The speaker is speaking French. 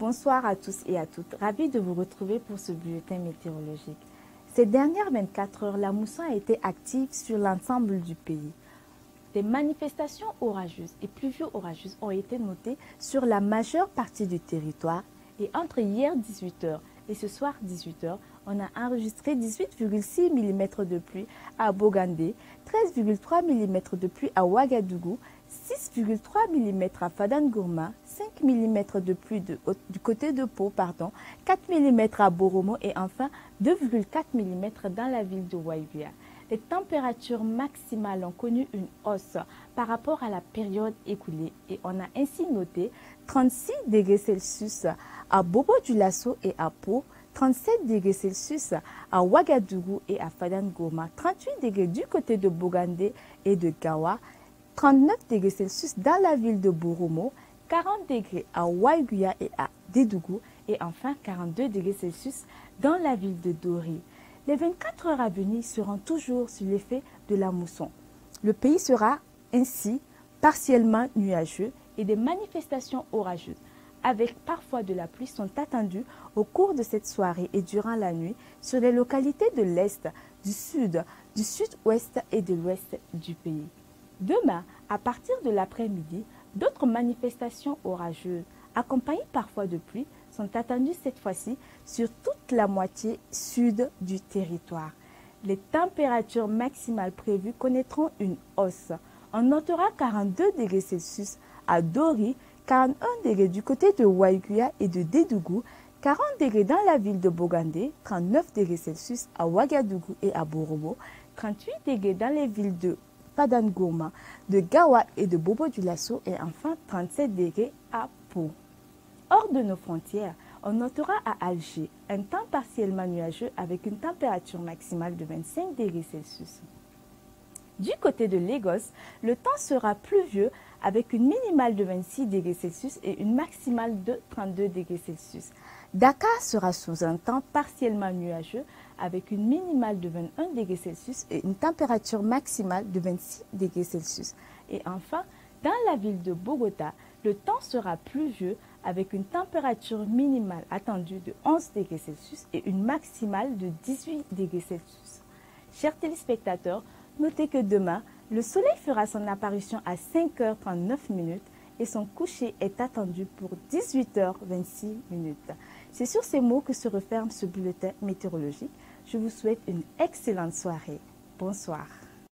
Bonsoir à tous et à toutes, ravi de vous retrouver pour ce bulletin météorologique. Ces dernières 24 heures, la mousson a été active sur l'ensemble du pays. Des manifestations orageuses et pluvio-orageuses ont été notées sur la majeure partie du territoire et entre hier 18h et ce soir 18h, on a enregistré 18,6 mm de pluie à Bogandé, 13,3 mm de pluie à Ouagadougou, 6,3 mm à Fadangourma, 5 mm de pluie du côté de Pau, 4 mm à Boromo et enfin 2,4 mm dans la ville de Waiguia. Les températures maximales ont connu une hausse par rapport à la période écoulée et on a ainsi noté 36 degrés Celsius à Bobo-Dioulasso et à Pau, 37 degrés Celsius à Ouagadougou et à Fadangourma, 38 degrés du côté de Bogandé et de Gawa, 39 degrés Celsius dans la ville de Boromo, 40 degrés à Waiguia et à Dédougou et enfin 42 degrés Celsius dans la ville de Dori. Les 24 heures à venir seront toujours sous l'effet de la mousson. Le pays sera ainsi partiellement nuageux et des manifestations orageuses avec parfois de la pluie sont attendues au cours de cette soirée et durant la nuit sur les localités de l'Est, du Sud-Ouest et de l'Ouest du pays. Demain, à partir de l'après-midi, d'autres manifestations orageuses, accompagnées parfois de pluie, sont attendues cette fois-ci sur toute la moitié sud du territoire. Les températures maximales prévues connaîtront une hausse. On notera 42 degrés Celsius à Dori, 41 degrés du côté de Waiguia et de Dédougou, 40 degrés dans la ville de Bogandé, 39 degrés Celsius à Ouagadougou et à Boromo, 38 degrés dans les villes de Fadangourma, de Gawa et de Bobo-Dioulasso et enfin 37 degrés à Pau. Hors de nos frontières, on notera à Alger un temps partiellement nuageux avec une température maximale de 25 degrés Celsius. Du côté de Lagos, le temps sera pluvieux avec une minimale de 26 degrés Celsius et une maximale de 32 degrés Celsius. Dakar sera sous un temps partiellement nuageux avec une minimale de 21 degrés Celsius et une température maximale de 26 degrés Celsius. Et enfin, dans la ville de Bogota, le temps sera pluvieux avec une température minimale attendue de 11 degrés Celsius et une maximale de 18 degrés Celsius. Chers téléspectateurs, notez que demain, le soleil fera son apparition à 5h39 et son coucher est attendu pour 18h26. C'est sur ces mots que se referme ce bulletin météorologique. Je vous souhaite une excellente soirée. Bonsoir.